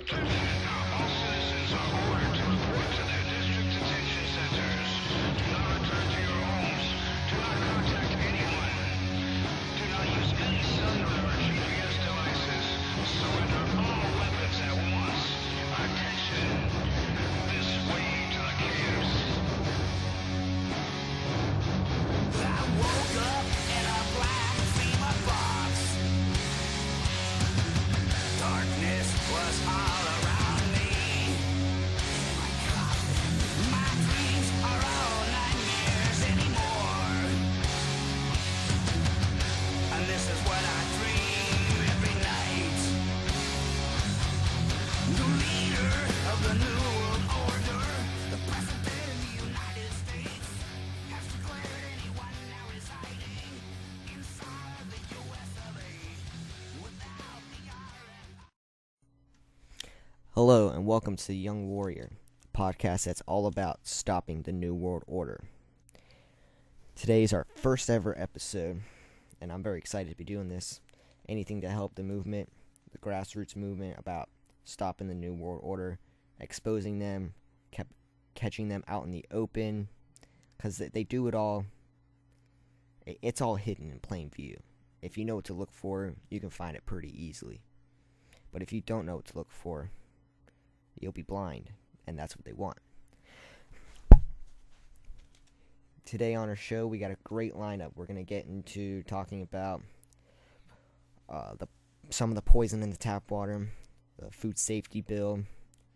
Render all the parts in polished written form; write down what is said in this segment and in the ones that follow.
All citizens are ordered to report to their district detention centers. Do not return to your homes. Do not contact anyone. Do not use any cellular or GPS devices. Surrender all weapons at once. Attention. This way to the caves. I woke up in a black FEMA box. Darkness was all around me. My coffin, my dreams are all nightmares anymore. And this is what I dream every night. The leader of the New World Order, the President of the United States, has declared anyone now residing inside the US of A without the RF. Hello and welcome to The Young Warrior, a podcast that's all about stopping the New World Order. Today is our first ever episode, and I'm very excited to be doing this. Anything to help the movement, the grassroots movement about stopping the New World Order, exposing them, catching them out in the open, because they do it all. It's all hidden in plain view. If you know what to look for, you can find it pretty easily. But if you don't know what to look for, you'll be blind, and that's what they want. Today on our show, we got a great lineup. We're going to get into talking about some of the poison in the tap water, the food safety bill,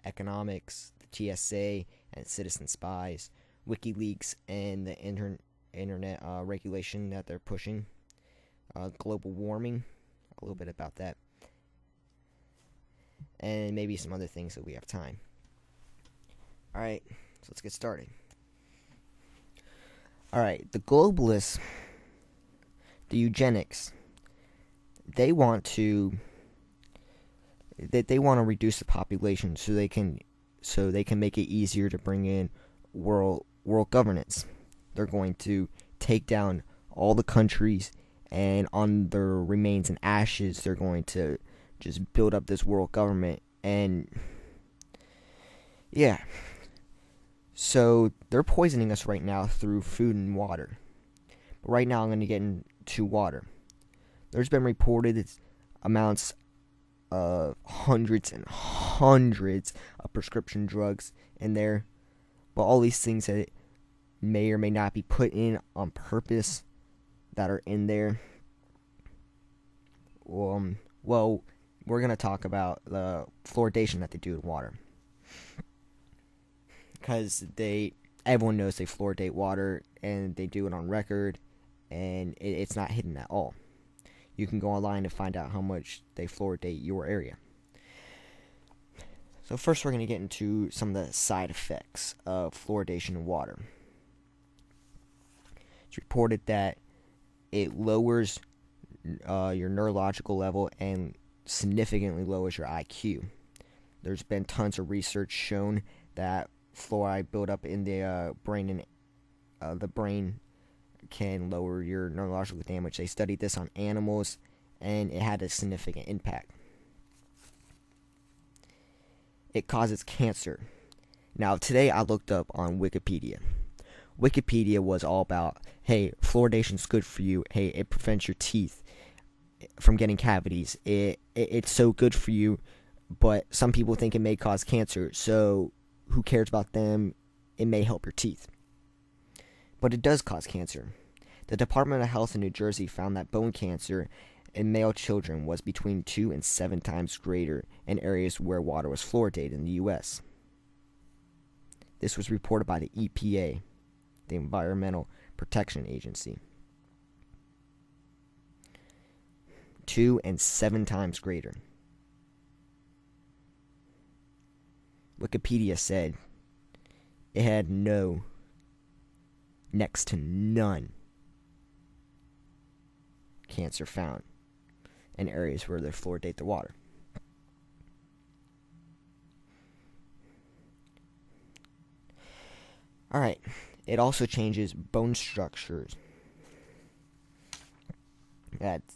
economics, the TSA and citizen spies, WikiLeaks and the internet regulation that they're pushing, global warming, a little bit about that, and maybe some other things that we have time. Alright, so let's get started. Alright, the globalists, the eugenics, they want to reduce the population so they can make it easier to bring in world governance. They're going to take down all the countries, and on their remains and ashes, they're going to just build up this world government. And yeah, so they're poisoning us right now through food and water. But right now I'm going to get into water. There's been reported amounts of hundreds and hundreds of prescription drugs in there, but all these things that may or may not be put in on purpose that are in there. Well, we're going to talk about the fluoridation that they do in water. Because everyone knows they fluoridate water, and they do it on record, and it's not hidden at all. You can go online and find out how much they fluoridate your area. So first we're going to get into some of the side effects of fluoridation in water. It's reported that it lowers your neurological level and significantly lowers your IQ. There's been tons of research shown that fluoride buildup in the brain and the brain can lower your neurological damage. They studied this on animals, and it had a significant impact. It causes cancer. Now, today I looked up on Wikipedia. Wikipedia was all about, hey, fluoridation's good for you. Hey, it prevents your teeth from getting cavities. It's so good for you, but some people think it may cause cancer, so who cares about them? It may help your teeth. But it does cause cancer. The Department of Health in New Jersey found that bone cancer in male children was between 2 and 7 times greater in areas where water was fluoridated in the U.S. This was reported by the EPA, the Environmental Protection Agency. 2 and 7 times greater. Wikipedia said it had next to none cancer found in areas where they fluoridate the water. Alright, it also changes bone structures.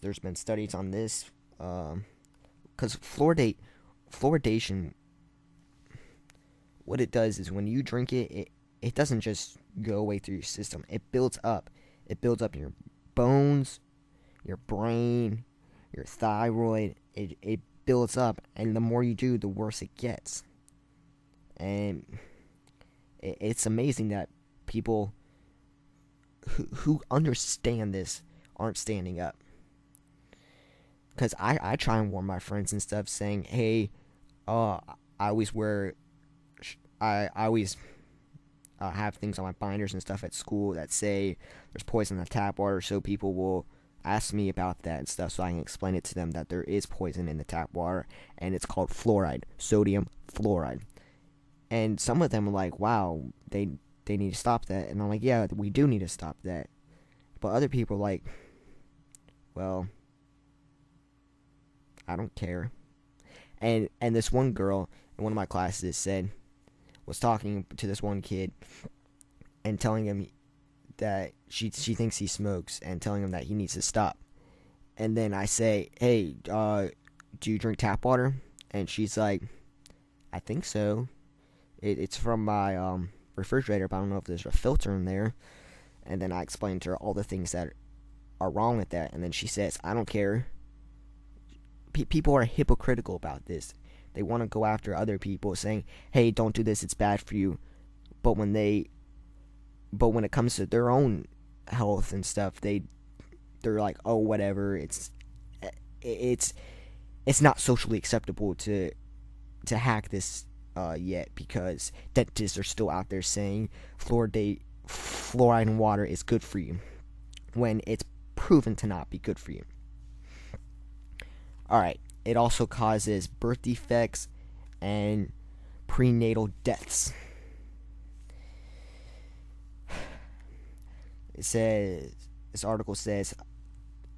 There's been studies on this, because fluoridation what it does is when you drink it doesn't just go away through your system. It builds up. It builds up your bones, your brain, your thyroid. It builds up, and the more you do, the worse it gets. And it's amazing that people who understand this aren't standing up. Because I try and warn my friends and stuff, saying, hey, I always wear, I always have things on my binders and stuff at school that say there's poison in the tap water, so people will ask me about that and stuff, so I can explain it to them that there is poison in the tap water, and it's called fluoride, sodium fluoride. And some of them are like, wow, they need to stop that. And I'm like, yeah, we do need to stop that. But other people are like, well, I don't care. And this one girl in one of my classes was talking to this one kid and telling him that she thinks he smokes, and telling him that he needs to stop. And then I say, hey, do you drink tap water? And she's like, I think so. It's from my refrigerator, but I don't know if there's a filter in there. And then I explained to her all the things that are wrong with that. And then she says, I don't care. People are hypocritical about this. They want to go after other people, saying, hey, don't do this, it's bad for you. But when it comes to their own health and stuff, they're like, oh, whatever. It's not socially acceptable to hack this yet, because dentists are still out there saying fluoride in water is good for you, when it's proven to not be good for you. Alright, it also causes birth defects and prenatal deaths. This article says,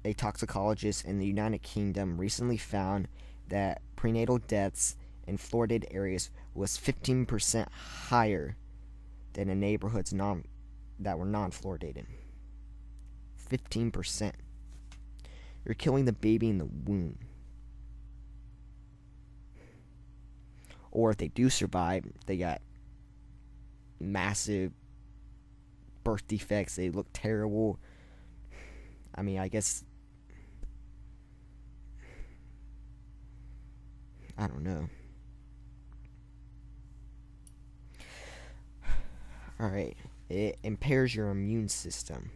a toxicologist in the United Kingdom recently found that prenatal deaths in fluoridated areas was 15% higher than in neighborhoods that were non-fluoridated. 15%. You're killing the baby in the womb. Or if they do survive, they got massive birth defects. They look terrible. I mean, I guess, I don't know. Alright, it impairs your immune system.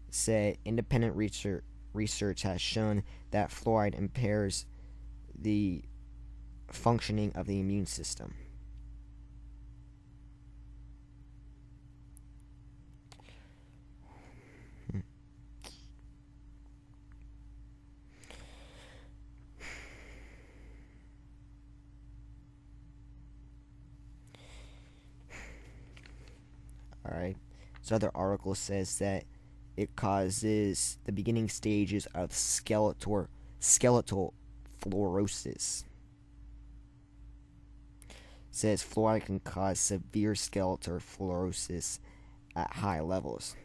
It said independent research has shown that fluoride impairs the functioning of the immune system. Alright, this other article says that it causes the beginning stages of skeletal fluorosis. It says fluoride can cause severe skeletal fluorosis at high levels.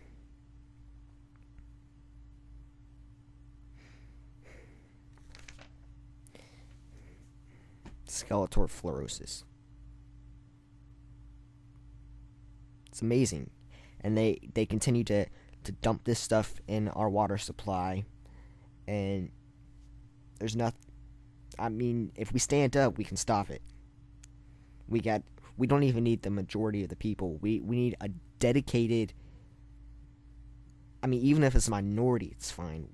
Skeletal fluorosis. It's amazing. And they continue to dump this stuff in our water supply, and there's nothing. I mean, if we stand up, we can stop it. We don't even need the majority of the people. We need a dedicated, I mean, even if it's a minority, it's fine.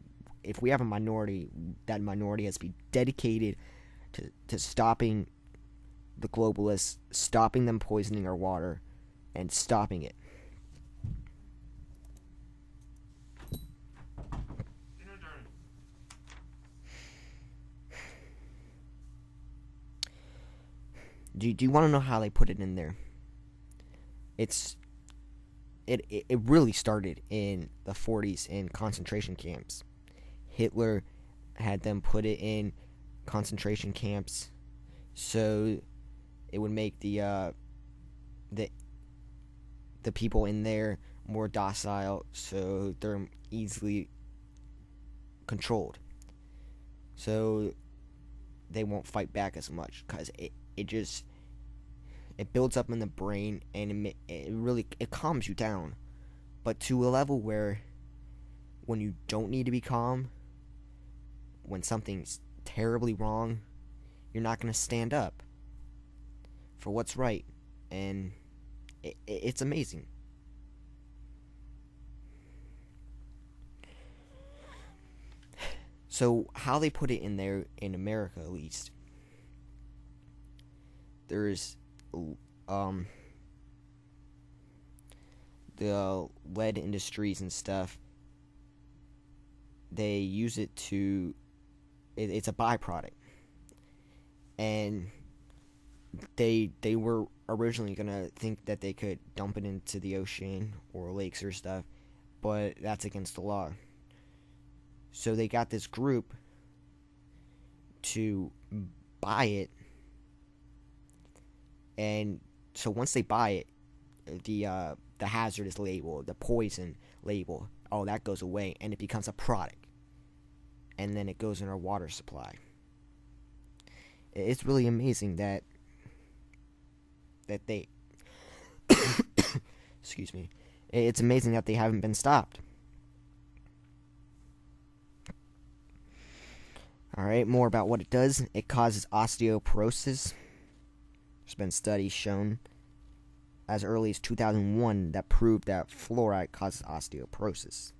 If we have a minority, that minority has to be dedicated to stopping the globalists, stopping them poisoning our water, and stopping it. Do you want to know how they put it in there? It really started in the 40s in concentration camps. Hitler had them put it in concentration camps so it would make the people in there more docile, so they're easily controlled, so they won't fight back as much, because it It builds up in the brain, and it calms you down, but to a level where when you don't need to be calm, when something's terribly wrong, you're not going to stand up for what's right, and it's amazing. So how they put it in there, in America at least, there's the lead industries and stuff. They use it to, it's a byproduct, and they were originally gonna think that they could dump it into the ocean or lakes or stuff, but that's against the law. So they got this group to buy it, and so once they buy it, the hazardous label, the poison label, all that goes away, and it becomes a product, and then it goes in our water supply. It's really amazing that they excuse me. It's amazing that they haven't been stopped. Alright, more about what it does. It causes osteoporosis. There's been studies shown as early as 2001 that proved that fluoride causes osteoporosis.